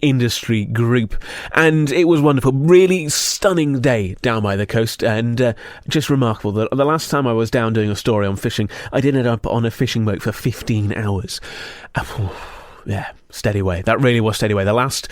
industry group, and it was wonderful. Really stunning day down by the coast, and just remarkable. The last time I was down doing a story on fishing, I did end up on a fishing boat for 15 hours. Yeah, steady way. That really was steady way. The last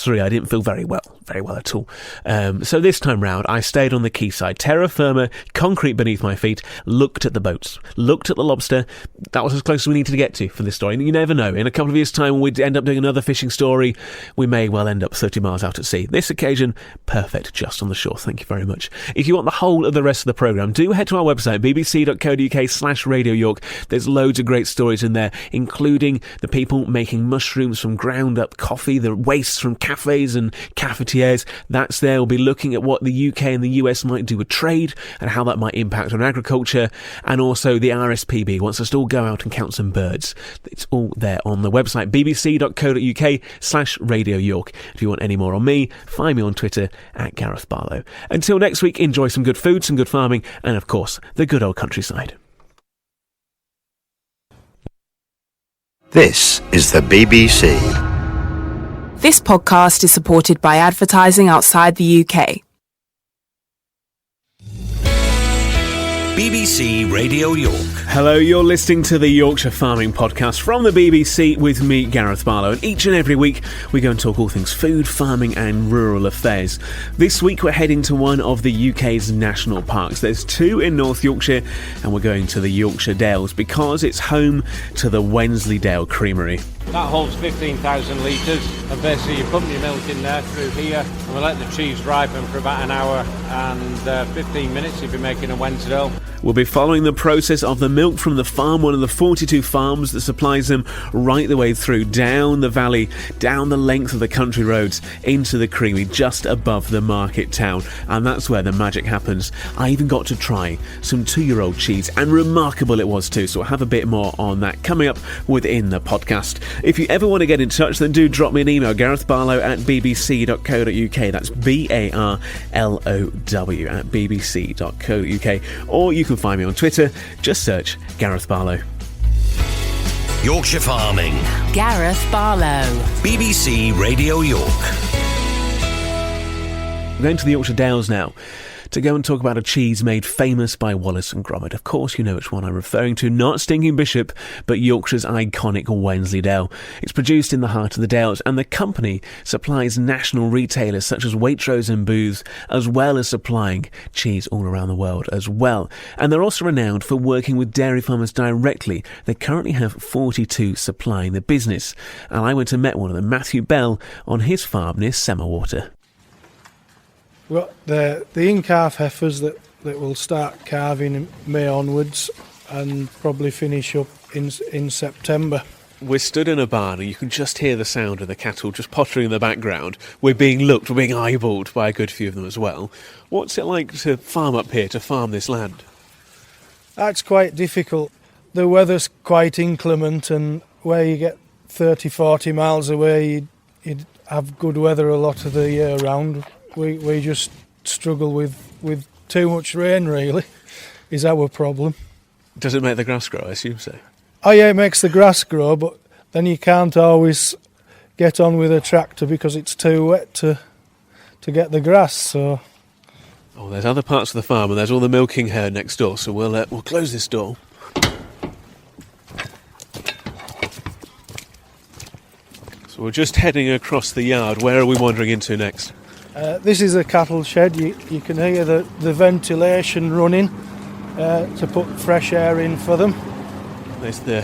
three, I didn't feel very well at all. So this time round, I stayed on the quayside, terra firma, concrete beneath my feet, looked at the boats, looked at the lobster. That was as close as we needed to get to for this story. And you never know. In a couple of years' time, when we end up doing another fishing story, we may well end up 30 miles out at sea. This occasion, perfect, just on the shore. Thank you very much. If you want the whole of the rest of the programme, do head to our website, bbc.co.uk/Radio York. There's loads of great stories in there, including the people making mushrooms from ground up coffee, the wastes from cafes and cafetiers. That's there. We'll be looking at what the UK and the US might do with trade and how that might impact on agriculture, and also the RSPB wants us to all go out and count some birds. It's all there on the website, bbc.co.uk/Radio York. If you want any more on me, find me on Twitter at Gareth Barlow. Until next week, enjoy some good food, some good farming, and of course, the good old countryside. This is the BBC. This podcast is supported by advertising outside the UK. BBC Radio York. Hello, you're listening to the Yorkshire Farming Podcast from the BBC with me, Gareth Barlow, and each and every week we go and talk all things food, farming and rural affairs. This week we're heading to one of the UK's national parks. There's two in North Yorkshire, and we're going to the Yorkshire Dales because it's home to the Wensleydale Creamery. That holds 15,000 litres, and basically you pump your milk in there through here, and we'll let the cheese ripen for about an hour and 15 minutes. You'll be making a Wensleydale. We'll be following the process of the milk from the farm, one of the 42 farms that supplies them, right the way through, down the valley, down the length of the country roads, into the creamery just above the market town. And that's where the magic happens. I even got to try some 2-year-old cheese, and remarkable it was too, so we'll have a bit more on that coming up within the podcast. If you ever want to get in touch, then do drop me an email, garethbarlow@bbc.co.uk. That's BARLOW at bbc.co.uk. Or you can find me on Twitter. Just search Gareth Barlow. Yorkshire Farming. Gareth Barlow. BBC Radio York. I'm going to the Yorkshire Dales now to go and talk about a cheese made famous by Wallace and Gromit. Of course you know which one I'm referring to, not Stinking Bishop, but Yorkshire's iconic Wensleydale. It's produced in the heart of the Dales, and the company supplies national retailers such as Waitrose and Booths, as well as supplying cheese all around the world as well. And they're also renowned for working with dairy farmers directly. They currently have 42 supplying the business, and I went and met one of them, Matthew Bell, on his farm near Semawater. Well, the in-calf heifers that will start calving in May onwards and probably finish up in September. We're stood in a barn and you can just hear the sound of the cattle just pottering in the background. We're being eyeballed by a good few of them as well. What's it like to farm up here, to farm this land? That's quite difficult. The weather's quite inclement, and where you get 30, 40 miles away, you'd have good weather a lot of the year round. We just struggle with too much rain, really, is our problem. Does it make the grass grow? I assume so. Oh yeah, it makes the grass grow, but then you can't always get on with a tractor because it's too wet to get the grass. So. Oh, there's other parts of the farm, and there's all the milking herd next door. So we'll close this door. So we're just heading across the yard. Where are we wandering into next? This is a cattle shed. You can hear the ventilation running to put fresh air in for them. There's the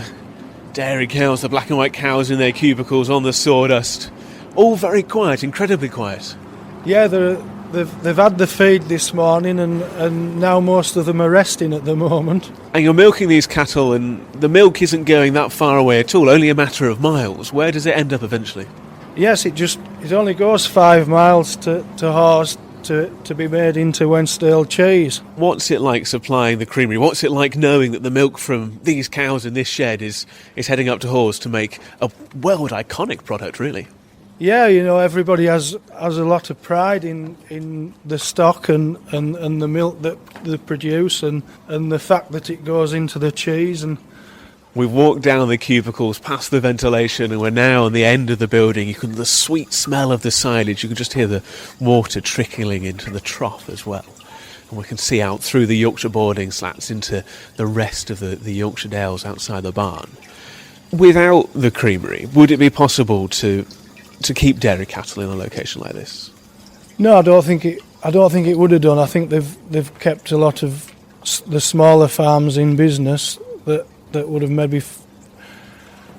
dairy cows, the black and white cows in their cubicles on the sawdust. All very quiet, incredibly quiet. Yeah, they've had the feed this morning, and now most of them are resting at the moment. And you're milking these cattle, and the milk isn't going that far away at all, only a matter of miles. Where does it end up eventually? Yes, it only goes 5 miles to horse to be made into Wensleydale cheese. What's it like supplying the creamery? What's it like knowing that the milk from these cows in this shed is heading up to Hawes to make a world iconic product, really? Yeah, everybody has a lot of pride in the stock and the milk that they produce, and the fact that it goes into the cheese, and We've walked down the cubicles, past the ventilation, and we're now on the end of the building. The sweet smell of the silage, you can just hear the water trickling into the trough as well. And we can see out through the Yorkshire boarding slats into the rest of the Yorkshire Dales outside the barn. Without the creamery, would it be possible to keep dairy cattle in a location like this? No, I don't think it would have done. I think they've kept a lot of the smaller farms in business that would have maybe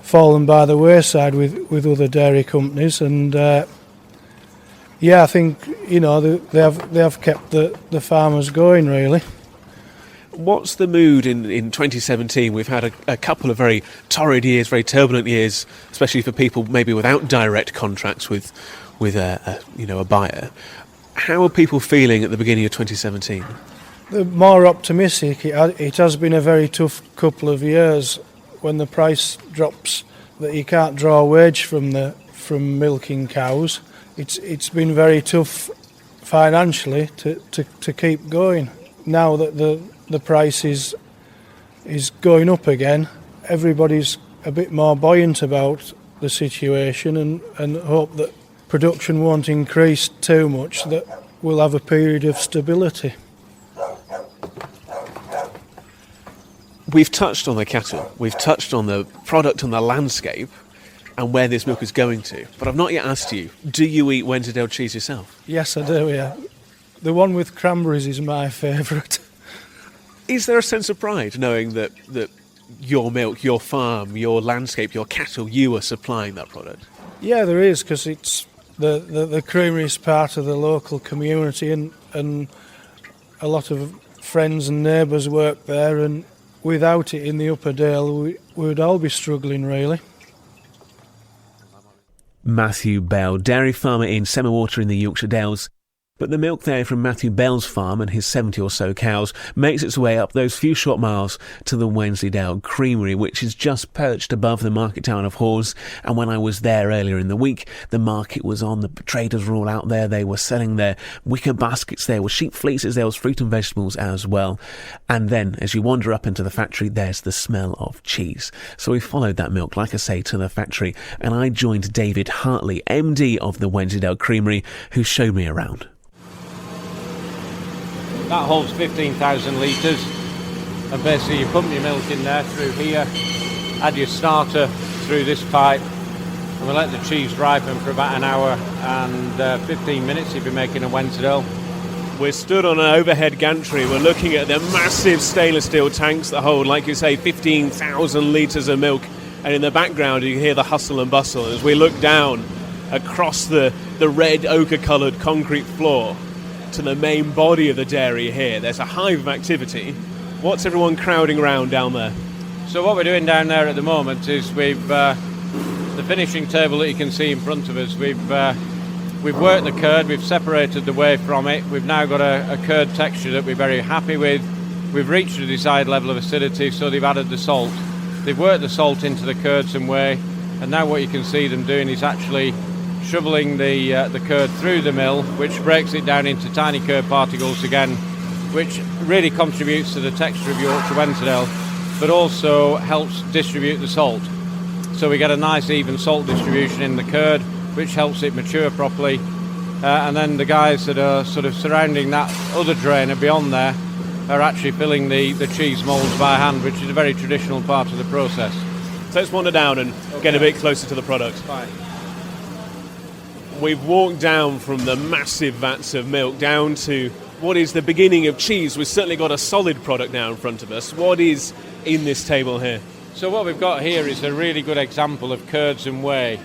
fallen by the wayside with other dairy companies, and I think they have kept the farmers going really. What's the mood in 2017? We've had a couple of very torrid years, very turbulent years, especially for people maybe without direct contracts with a buyer. How are people feeling at the beginning of 2017? They're more optimistic. It has been a very tough couple of years when the price drops that you can't draw a wage from milking cows. It's been very tough financially to keep going. Now that the price is going up again, everybody's a bit more buoyant about the situation and hope that production won't increase too much, that we'll have a period of stability. We've touched on the cattle, we've touched on the product and the landscape and where this milk is going to, but I've not yet asked you, do you eat Wensleydale cheese yourself? Yes, I do, yeah. The one with cranberries is my favourite. Is there a sense of pride knowing that your milk, your farm, your landscape, your cattle, you are supplying that product? Yeah, there is, because it's the creamery is part of the local community, and a lot of friends and neighbours work there, and without it in the Upper Dale, we would all be struggling, really. Matthew Bell, dairy farmer in Semawater in the Yorkshire Dales. But the milk there from Matthew Bell's farm and his 70 or so cows makes its way up those few short miles to the Wensleydale Creamery, which is just perched above the market town of Hawes. And when I was there earlier in the week, the market was on, the traders were all out there, they were selling their wicker baskets, there were sheep fleeces, there was fruit and vegetables as well. And then, as you wander up into the factory, there's the smell of cheese. So we followed that milk, like I say, to the factory, and I joined David Hartley, MD of the Wensleydale Creamery, who showed me around. That holds 15,000 litres, and basically you pump your milk in there through here, add your starter through this pipe, and we'll let the cheese ripen for about an hour and 15 minutes if you're making a Wensleydale. We're stood on an overhead gantry, we're looking at the massive stainless steel tanks that hold, like you say, 15,000 litres of milk, and in the background you can hear the hustle and bustle as we look down across the red ochre-coloured concrete floor to the main body of the dairy here. There's a hive of activity. What's everyone crowding around down there? So what we're doing down there at the moment is we've the finishing table that you can see in front of us. We've worked the curd, we've separated the whey from it. We've now got a curd texture that we're very happy with. We've reached the desired level of acidity, so they've added the salt. They've worked the salt into the curds and whey, and now what you can see them doing is actually shoveling the curd through the mill, which breaks it down into tiny curd particles again, which really contributes to the texture of Yorkshire Wensleydale, but also helps distribute the salt. So we get a nice even salt distribution in the curd, which helps it mature properly. And then the guys that are sort of surrounding that other drainer beyond there are actually filling the cheese moulds by hand, which is a very traditional part of the process. So let's wander down and get a bit closer to the product. Fine. We've walked down from the massive vats of milk down to what is the beginning of cheese. We've certainly got a solid product now in front of us. What is in this table here? So what we've got here is a really good example of curds and whey.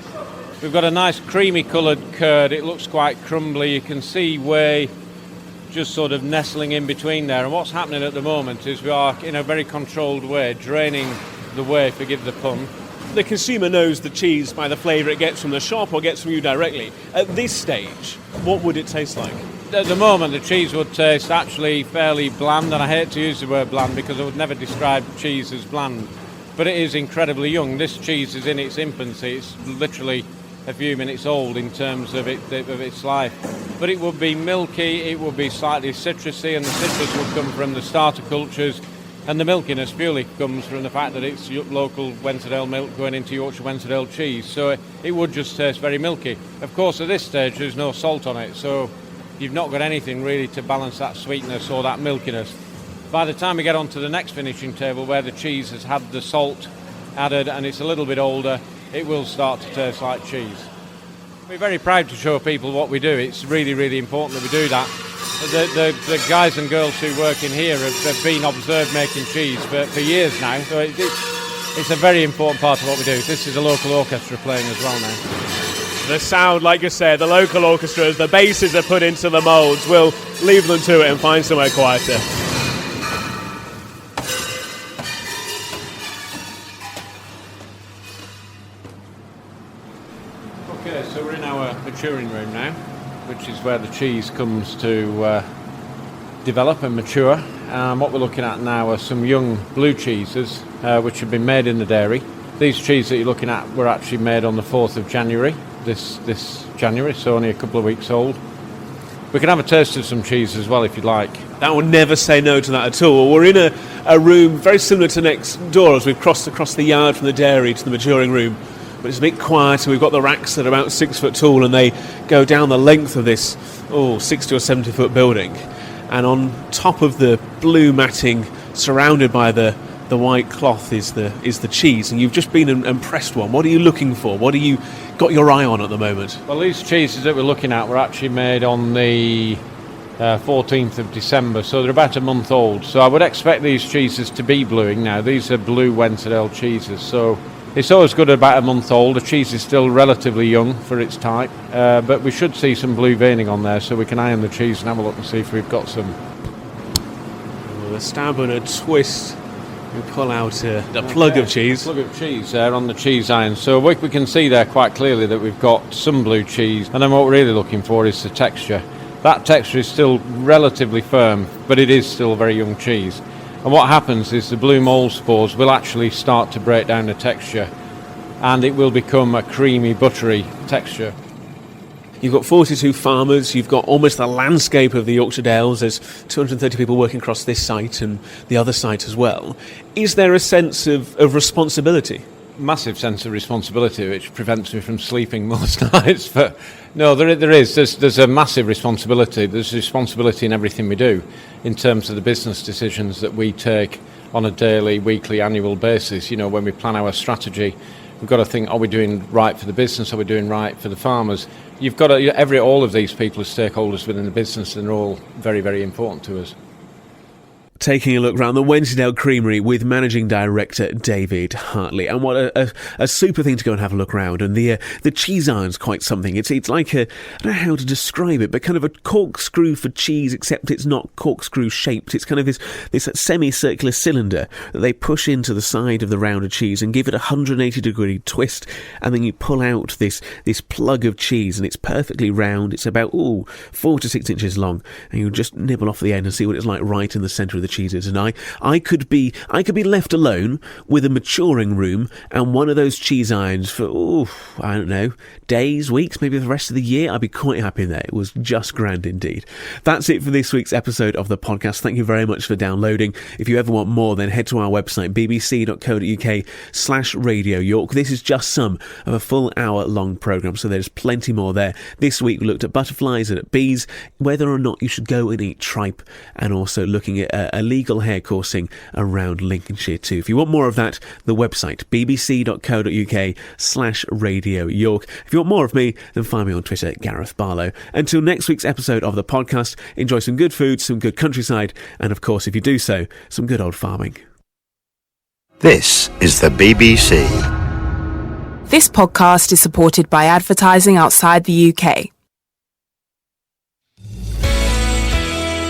We've got a nice creamy coloured curd. It looks quite crumbly. You can see whey just sort of nestling in between there. And what's happening at the moment is we are, in a very controlled way, draining the whey, forgive the pun. The consumer knows the cheese by the flavour it gets from the shop or gets from you directly. At this stage, what would it taste like? At the moment, the cheese would taste actually fairly bland, and I hate to use the word bland because I would never describe cheese as bland, but it is incredibly young. This cheese is in its infancy. It's literally a few minutes old in terms of its life. But it would be milky, it would be slightly citrusy, and the citrus would come from the starter cultures And the milkiness purely comes from the fact that it's local Wensleydale milk going into Yorkshire Wensleydale cheese, so it would just taste very milky. Of course, at this stage, there's no salt on it, so you've not got anything really to balance that sweetness or that milkiness. By the time we get on to the next finishing table, where the cheese has had the salt added and it's a little bit older, it will start to taste like cheese. We're very proud to show people what we do. It's really, really important that we do that. The guys and girls who work in here have been observed making cheese for years now, so it's a very important part of what we do. This is a local orchestra playing as well now. The sound, like you said, the local orchestras, the basses are put into the moulds. We'll leave them to it and find somewhere quieter. Okay, so we're in our maturing room now, which is where the cheese comes to develop and mature. What we're looking at now are some young blue cheeses which have been made in the dairy. These cheeses that you're looking at were actually made on the 4th of January, this January, so only a couple of weeks old. We can have a taste of some cheese as well if you'd like. That will never say no to that at all. We're in a room very similar to next door as we've crossed across the yard from the dairy to the maturing room. But it's a bit quieter. We've got the racks that are about 6 foot tall and they go down the length of this 60 or 70 foot building. And on top of the blue matting surrounded by the white cloth is the cheese. And you've just been and pressed one. What are you looking for? What do you got your eye on at the moment? Well, these cheeses that we're looking at were actually made on the 14th of December, so they're about a month old. So I would expect these cheeses to be bluing now. These are blue Wensleydale cheeses, so it's always good at about a month old. The cheese is still relatively young for its type, but we should see some blue veining on there, so we can iron the cheese and have a look and see if we've got some. With a stab and a twist, we pull out a plug of cheese. Plug of cheese there on the cheese iron. So we can see there quite clearly that we've got some blue cheese, and then what we're really looking for is the texture. That texture is still relatively firm, but it is still very young cheese. And what happens is the blue mould spores will actually start to break down the texture and it will become a creamy, buttery texture. You've got 42 farmers, you've got almost the landscape of the Yorkshire Dales. There's 230 people working across this site and the other site as well. Is there a sense of responsibility? Massive sense of responsibility, which prevents me from sleeping most nights. But no, there is. There's a massive responsibility. There's responsibility in everything we do in terms of the business decisions that we take on a daily, weekly, annual basis. You know, when we plan our strategy, we've got to think, are we doing right for the business? Are we doing right for the farmers? You've got to, all of these people are stakeholders within the business, and they're all very, very important to us. Taking a look around the Wensleydale Creamery with Managing Director David Hartley. And what a super thing to go and have a look around. And the cheese iron's quite something. It's like I don't know how to describe it, but kind of a corkscrew for cheese, except it's not corkscrew shaped. It's kind of this semicircular cylinder that they push into the side of the rounded cheese and give it a 180 degree twist. And then you pull out this plug of cheese, and it's perfectly round. It's about 4 to 6 inches long. And you just nibble off the end and see what it's like right in the centre of the cheeses. And I could be left alone with a maturing room and one of those cheese irons for I don't know, days, weeks, maybe the rest of the year. I'd be quite happy there. It was just grand indeed. That's it for this week's episode of the podcast. Thank you very much for downloading. If you ever want more, then head to our website bbc.co.uk/Radio York. This is just some of a full hour long programme, so there's plenty more there. This week we looked at butterflies and at bees, whether or not you should go and eat tripe, and also looking at illegal hare coursing around Lincolnshire too. If you want more of that, the website bbc.co.uk/Radio York. If you want more of me, then find me on Twitter, Gareth Barlow. Until next week's episode of the podcast, enjoy some good food, some good countryside, and of course, if you do so, some good old farming. This is the BBC. This podcast is supported by advertising outside the UK.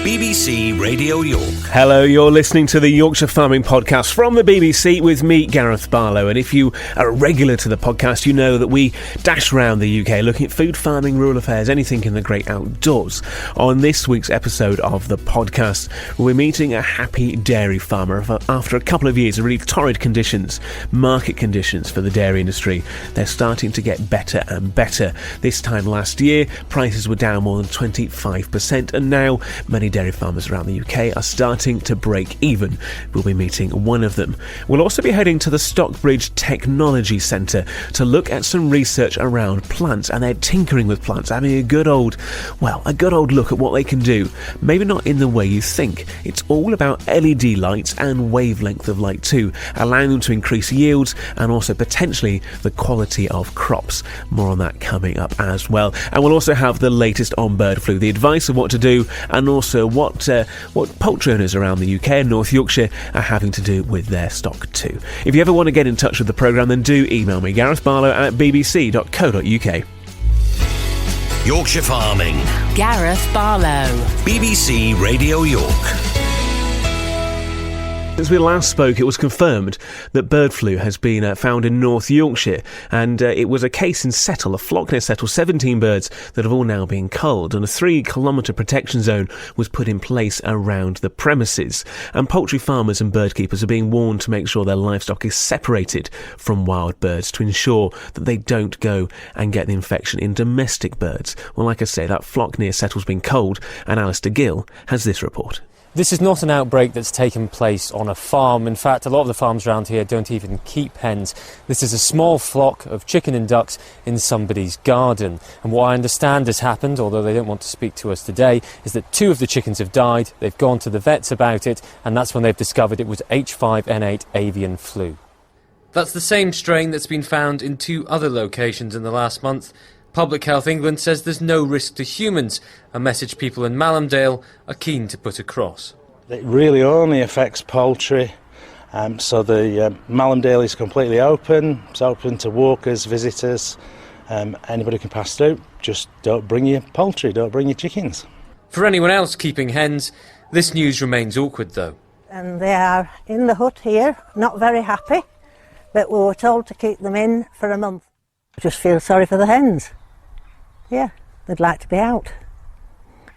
BBC Radio York. Hello, you're listening to the Yorkshire Farming Podcast from the BBC with me, Gareth Barlow. And if you are a regular to the podcast, you know that we dash around the UK looking at food, farming, rural affairs, anything in the great outdoors. On this week's episode of the podcast, we're meeting a happy dairy farmer after a couple of years of really torrid conditions, market conditions for the dairy industry. They're starting to get better and better. This time last year, prices were down more than 25%, and now many dairy farmers around the UK are starting to break even. We'll be meeting one of them. We'll also be heading to the Stockbridge Technology Centre to look at some research around plants, and they're tinkering with plants, having a good old look at what they can do. Maybe not in the way you think. It's all about LED lights and wavelength of light too, allowing them to increase yields and also potentially the quality of crops. More on that coming up as well. And we'll also have the latest on bird flu, the advice of what to do, and also what poultry owners around the UK and North Yorkshire are having to do with their stock too. If you ever want to get in touch with the programme, then do email me, garethbarlow@bbc.co.uk. Yorkshire Farming. Gareth Barlow. BBC Radio York. Since we last spoke, it was confirmed that bird flu has been found in North Yorkshire, and it was a case in Settle, a flock near Settle, 17 birds that have all now been culled, and a 3-kilometre protection zone was put in place around the premises. And poultry farmers and bird keepers are being warned to make sure their livestock is separated from wild birds to ensure that they don't go and get the infection in domestic birds. Well, like I say, that flock near Settle's been culled, and Alistair Gill has this report. This is not an outbreak that's taken place on a farm. In fact, a lot of the farms around here don't even keep hens. This is a small flock of chicken and ducks in somebody's garden. And what I understand has happened, although they don't want to speak to us today, is that 2 of the chickens have died. They've gone to the vets about it, and that's when they've discovered it was H5N8 avian flu. That's the same strain that's been found in 2 other locations in the last month. Public Health England says there's no risk to humans, a message people in Malhamdale are keen to put across. It really only affects poultry, so the Malhamdale is completely open. It's open to walkers, visitors, anybody can pass through. Just don't bring your poultry, don't bring your chickens. For anyone else keeping hens, this news remains awkward though. And they are in the hut here, not very happy, but we were told to keep them in for a month. Just feel sorry for the hens. Yeah, they'd like to be out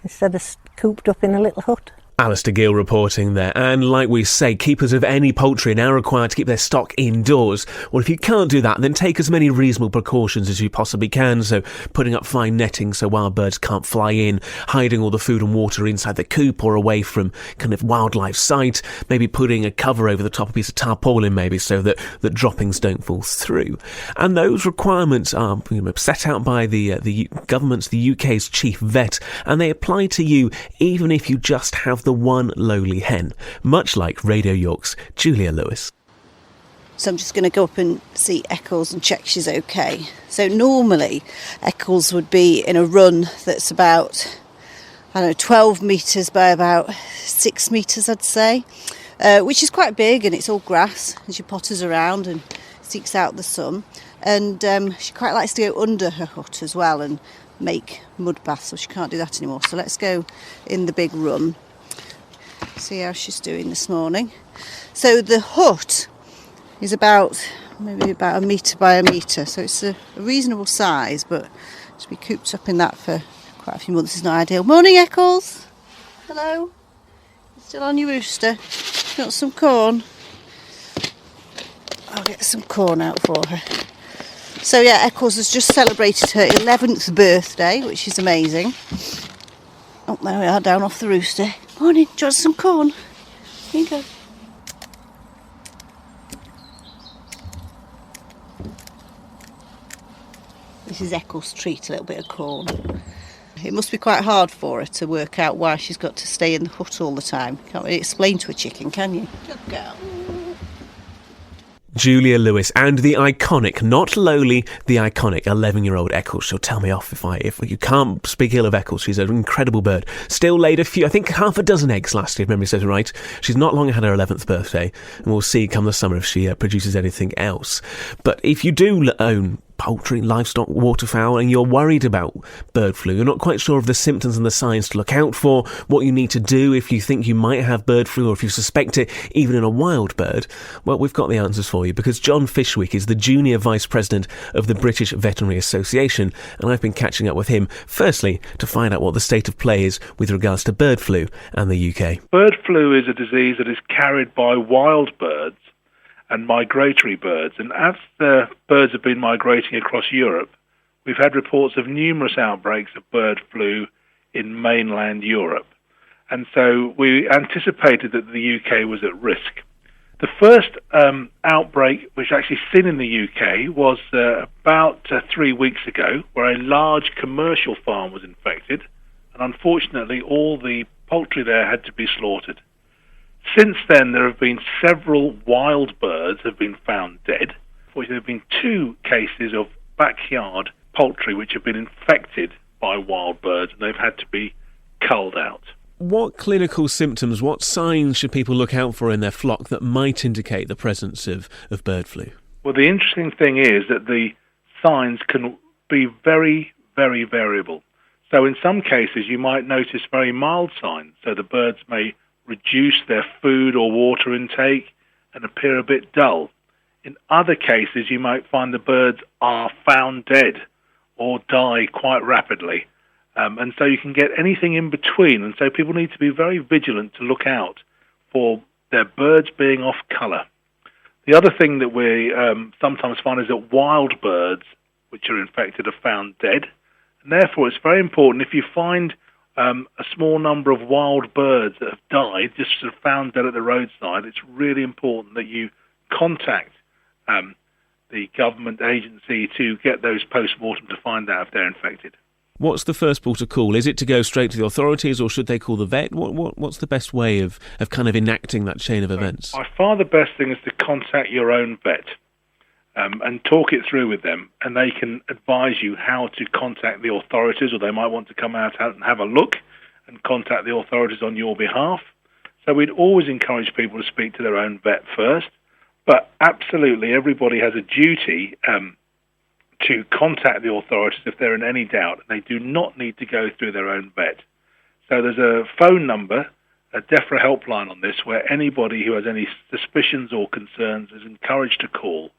instead of cooped up in a little hut. Alistair Gill reporting there. And like we say, keepers of any poultry are now required to keep their stock indoors. Well, if you can't do that, then take as many reasonable precautions as you possibly can. So putting up fine netting so wild birds can't fly in, hiding all the food and water inside the coop or away from kind of wildlife sight, maybe putting a cover over the top, a piece of tarpaulin maybe, so that droppings don't fall through. And those requirements are set out by the government's, the UK's chief vet, and they apply to you even if you just have the one lowly hen, much like Radio York's Julia Lewis. So I'm just going to go up and see Eccles and check she's okay. So normally Eccles would be in a run that's about, 12 metres by about 6 metres, I'd say, which is quite big, and it's all grass, and she potters around and seeks out the sun. And she quite likes to go under her hut as well and make mud baths, so she can't do that anymore. So let's go in the big run. See how she's doing this morning. So the hut is maybe about 1 metre by 1 metre, so it's a reasonable size, but to be cooped up in that for quite a few months is not ideal. Morning, Eccles. Hello. You still on your rooster? You want some corn? I'll get some corn out for her. So yeah, Eccles has just celebrated her 11th birthday, which is amazing. Oh, there we are, down off the rooster. Morning, do you want some corn? Here you go. This is Eccles' treat, a little bit of corn. It must be quite hard for her to work out why she's got to stay in the hut all the time. Can't really explain to a chicken, can you? Good girl. Julia Lewis and the iconic, not lowly, the iconic 11-year-old Eccles. She'll tell me off if you can't speak ill of Eccles. She's an incredible bird. Still laid I think half a dozen eggs last year, if memory serves me right. She's not long had her 11th birthday, and we'll see come the summer if she produces anything else. But if you do own poultry, livestock, waterfowl, and you're worried about bird flu, you're not quite sure of the symptoms and the signs to look out for, what you need to do if you think you might have bird flu or if you suspect it, even in a wild bird, well, we've got the answers for you, because John Fishwick is the Junior Vice President of the British Veterinary Association, and I've been catching up with him, firstly, to find out what the state of play is with regards to bird flu and the UK. Bird flu is a disease that is carried by wild birds and migratory birds, and as the birds have been migrating across Europe, we've had reports of numerous outbreaks of bird flu in mainland Europe. And so we anticipated that the UK was at risk. The first outbreak, which actually seen in the UK, was about 3 weeks ago, where a large commercial farm was infected, and unfortunately all the poultry there had to be slaughtered. Since then, there have been several wild birds have been found dead. There have been 2 cases of backyard poultry which have been infected by wild birds, and they've had to be culled out. What clinical symptoms, what signs should people look out for in their flock that might indicate the presence of bird flu? Well, the interesting thing is that the signs can be very, very variable. So in some cases, you might notice very mild signs. So the birds may reduce their food or water intake and appear a bit dull. In other cases, you might find the birds are found dead or die quite rapidly. And so you can get anything in between. And so people need to be very vigilant to look out for their birds being off colour. The other thing that we sometimes find is that wild birds, which are infected, are found dead. And therefore, it's very important if you find a small number of wild birds that have died, just sort of found dead at the roadside, it's really important that you contact the government agency to get those post-mortem to find out if they're infected. What's the first port of call? Is it to go straight to the authorities, or should they call the vet? What's the best way of kind of enacting that chain of events? By far the best thing is to contact your own vet and talk it through with them, and they can advise you how to contact the authorities, or they might want to come out and have a look and contact the authorities on your behalf. So we'd always encourage people to speak to their own vet first, but absolutely everybody has a duty to contact the authorities if they're in any doubt. They do not need to go through their own vet. So there's a phone number, a DEFRA helpline on this, where anybody who has any suspicions or concerns is encouraged to call.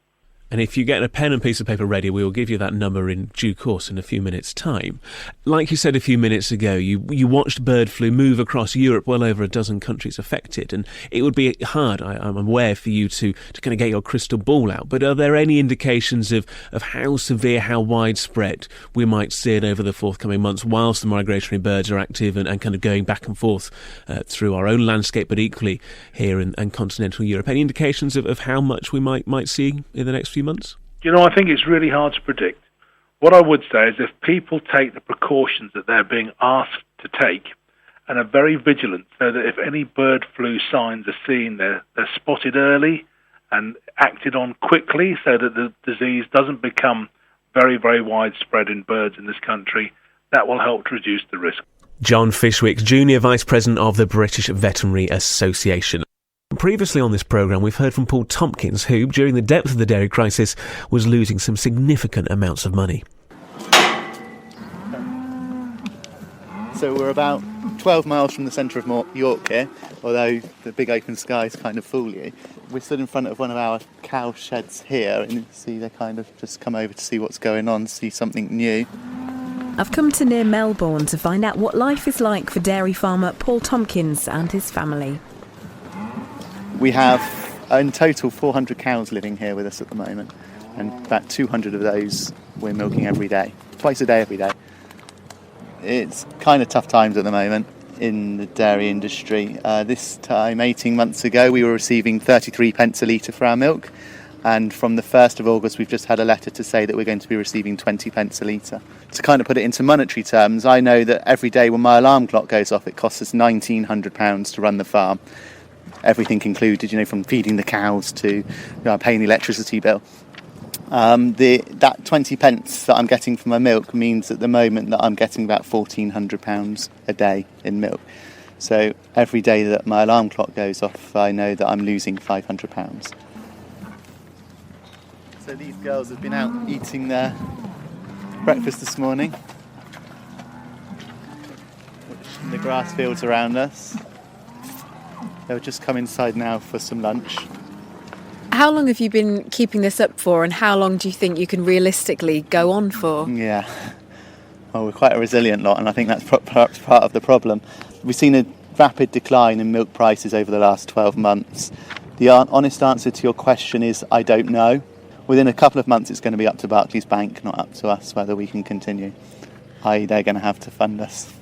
And if you get a pen and piece of paper ready, we will give you that number in due course in a few minutes' time. Like you said a few minutes ago, you watched bird flu move across Europe, well over a dozen countries affected, and it would be hard, I'm aware, for you to kind of get your crystal ball out. But are there any indications of how severe, how widespread we might see it over the forthcoming months whilst the migratory birds are active and kind of going back and forth through our own landscape, but equally here in continental Europe? Any indications of how much we might see in the next few months? I think it's really hard to predict. What I would say is if people take the precautions that they're being asked to take and are very vigilant, so that if any bird flu signs are seen, they're spotted early and acted on quickly so that the disease doesn't become very, very widespread in birds in this country, that will help to reduce the risk. John Fishwick, Junior Vice President of the British Veterinary Association. Previously on this programme, we've heard from Paul Tompkins, who, during the depth of the dairy crisis, was losing some significant amounts of money. So we're about 12 miles from the centre of York here, although the big open skies kind of fool you. We're stood in front of one of our cow sheds here, and you see they kind of just come over to see what's going on, see something new. I've come to near Melbourne to find out what life is like for dairy farmer Paul Tompkins and his family. We have in total 400 cows living here with us at the moment, and about 200 of those we're milking every day, twice a day every day. It's kind of tough times at the moment in the dairy industry. This time 18 months ago we were receiving 33 pence a litre for our milk, and from the 1st of August we've just had a letter to say that we're going to be receiving 20 pence a litre. To kind of put it into monetary terms, I know that every day when my alarm clock goes off it costs us £1,900 to run the farm. Everything included, from feeding the cows to paying the electricity bill. That 20 pence that I'm getting for my milk means at the moment that I'm getting about £1,400 a day in milk. So every day that my alarm clock goes off, I know that I'm losing £500. So these girls have been out eating their breakfast this morning in the grass fields around us. They'll just come inside now for some lunch. How long have you been keeping this up for, and how long do you think you can realistically go on for? Yeah, well, we're quite a resilient lot, and I think that's perhaps part of the problem. We've seen a rapid decline in milk prices over the last 12 months. The honest answer to your question is I don't know. Within a couple of months it's going to be up to Barclays Bank, not up to us, whether we can continue. i.e. they're going to have to fund us.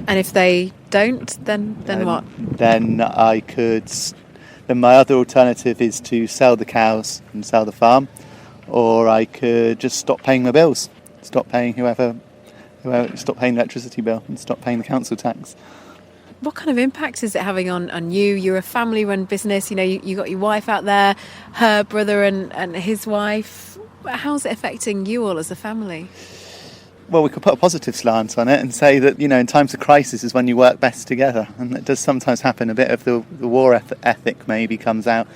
And if they don't, then what? Then then my other alternative is to sell the cows and sell the farm, or I could just stop paying my bills, stop paying stop paying the electricity bill and stop paying the council tax. What kind of impact is it having on you? You're a family-run business. You know, you got your wife out there, her brother and his wife. How's it affecting you all as a family? Well, we could put a positive slant on it and say that, you know, in times of crisis is when you work best together. And it does sometimes happen. A bit of the war ethic maybe comes out.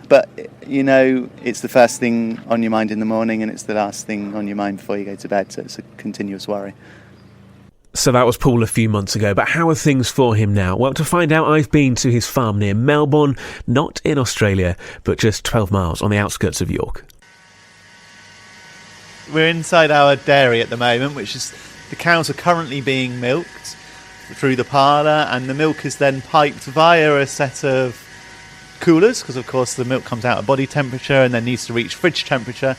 But, you know, it's the first thing on your mind in the morning and it's the last thing on your mind before you go to bed. So it's a continuous worry. So that was Paul a few months ago, but how are things for him now? Well, to find out, I've been to his farm near Melbourne, not in Australia, but just 12 miles on the outskirts of York. We're inside our dairy at the moment, which is the cows are currently being milked through the parlour, and the milk is then piped via a set of coolers, because of course the milk comes out at body temperature and then needs to reach fridge temperature,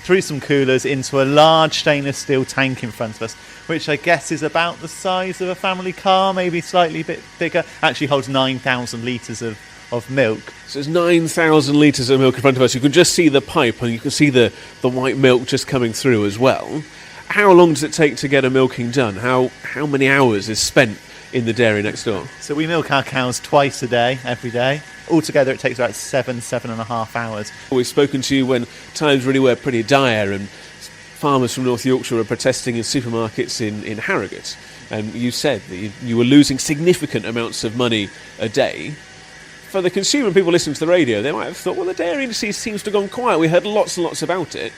through some coolers into a large stainless steel tank in front of us, which I guess is about the size of a family car, maybe slightly bit bigger. Actually holds 9,000 litres of milk. So there's 9,000 litres of milk in front of us. You can just see the pipe and you can see the white milk just coming through as well. How long does it take to get a milking done? How many hours is spent in the dairy next door? So we milk our cows twice a day, every day. Altogether it takes about 7.5 hours. We've spoken to you when times really were pretty dire and farmers from North Yorkshire were protesting in supermarkets in Harrogate, and you said that you were losing significant amounts of money a day. For the consumer and people listening to the radio, they might have thought, well, the dairy industry seems to have gone quiet. We heard lots and lots about it.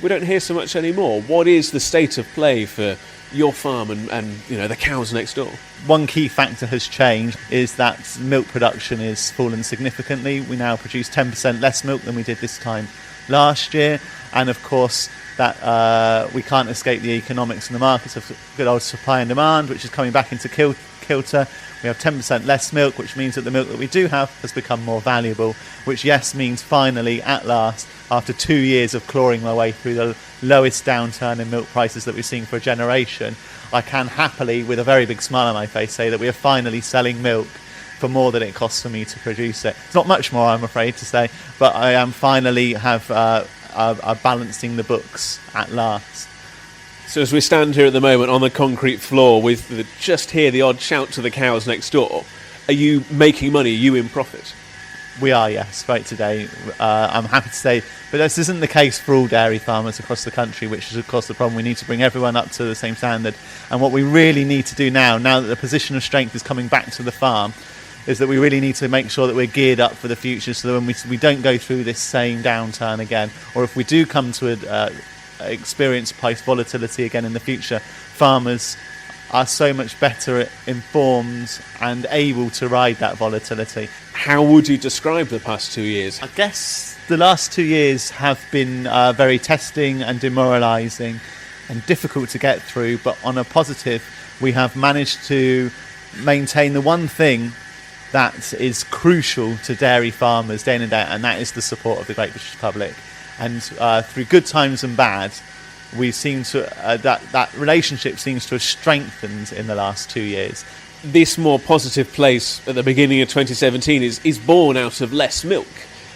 We don't hear so much anymore. What is the state of play for your farm and you know, the cows next door? One key factor has changed, is that milk production has fallen significantly. We now produce 10% less milk than we did this time last year, and of course that we can't escape the economics and the markets of good old supply and demand, which is coming back into kilter. We have 10% less milk, which means that the milk that we do have has become more valuable, which, yes, means finally, at last, after 2 years of clawing my way through the lowest downturn in milk prices that we've seen for a generation, I can happily, with a very big smile on my face, say that we are finally selling milk for more than it costs for me to produce it. It's not much more, I'm afraid to say, but I am finally are balancing the books at last. So as we stand here at the moment on the concrete floor with just hear the odd shout to the cows next door, are you making money? Are you in profit? We are, yes, right today. I'm happy to say, but this isn't the case for all dairy farmers across the country, which is of course the problem. We need to bring everyone up to the same standard. And what we really need to do now that the position of strength is coming back to the farm, is that we really need to make sure that we're geared up for the future, so that when we don't go through this same downturn again, or if we do come to experience price volatility again in the future, farmers are so much better informed and able to ride that volatility. How would you describe the past 2 years? I guess the last 2 years have been very testing and demoralising and difficult to get through, but on a positive, we have managed to maintain the one thing that is crucial to dairy farmers day in and day out, and that is the support of the Great British public. And through good times and bad, we seem to that relationship seems to have strengthened in the last 2 years. This more positive place at the beginning of 2017 is born out of less milk.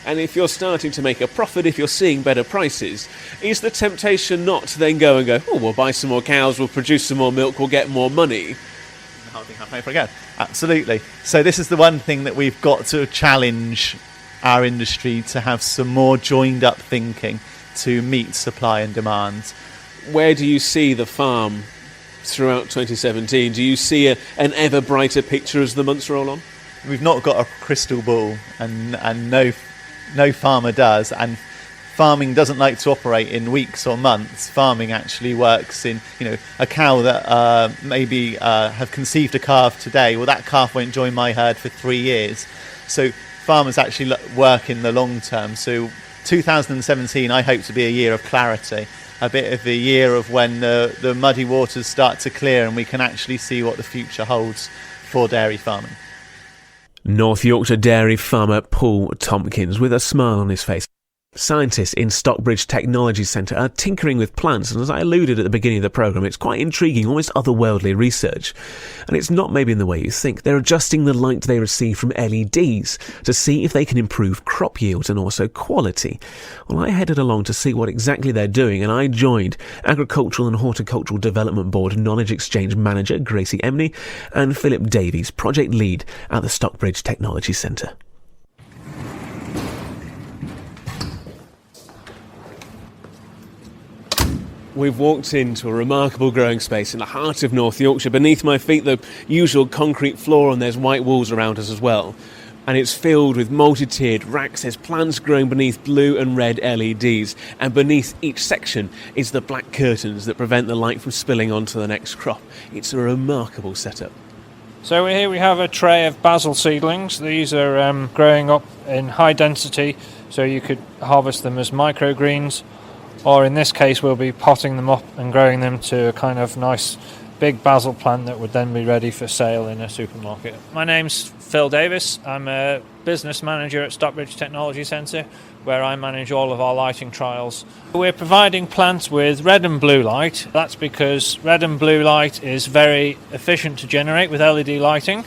And if you're starting to make a profit, if you're seeing better prices, is the temptation not to then go and go, oh, we'll buy some more cows, we'll produce some more milk, we'll get more money? The whole thing happening again. Absolutely. So this is the one thing that we've got to challenge our industry to have some more joined up thinking to meet supply and demand. Where do you see the farm throughout 2017? Do you see an ever brighter picture as the months roll on? We've not got a crystal ball, and no farmer does, and farming doesn't like to operate in weeks or months. Farming actually works in, a cow that maybe have conceived a calf today, well, that calf won't join my herd for 3 years. So farmers actually work in the long term. So 2017, I hope to be a year of clarity, a bit of the year of when the muddy waters start to clear and we can actually see what the future holds for dairy farming. North Yorkshire dairy farmer Paul Tompkins with a smile on his face. Scientists in Stockbridge Technology Centre are tinkering with plants, and as I alluded at the beginning of the programme, it's quite intriguing, almost otherworldly research. And it's not maybe in the way you think. They're adjusting the light they receive from LEDs to see if they can improve crop yields and also quality. Well, I headed along to see what exactly they're doing, and I joined Agricultural and Horticultural Development Board Knowledge Exchange Manager Gracie Emney and Philip Davies, Project Lead at the Stockbridge Technology Centre. We've walked into a remarkable growing space in the heart of North Yorkshire. Beneath my feet, the usual concrete floor, and there's white walls around us as well. And it's filled with multi-tiered racks. There's plants growing beneath blue and red LEDs. And beneath each section is the black curtains that prevent the light from spilling onto the next crop. It's a remarkable setup. So here we have a tray of basil seedlings. These are growing up in high density, so you could harvest them as microgreens. Or in this case, we'll be potting them up and growing them to a kind of nice big basil plant that would then be ready for sale in a supermarket. My name's Phil Davis. I'm a business manager at Stockbridge Technology Centre, where I manage all of our lighting trials. We're providing plants with red and blue light. That's because red and blue light is very efficient to generate with LED lighting.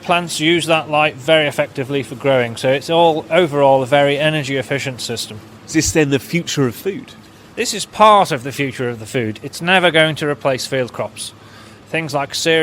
Plants use that light very effectively for growing, so it's all overall a very energy efficient system. Is this then the future of food? This is part of the future of the food. It's never going to replace field crops. Things like cereal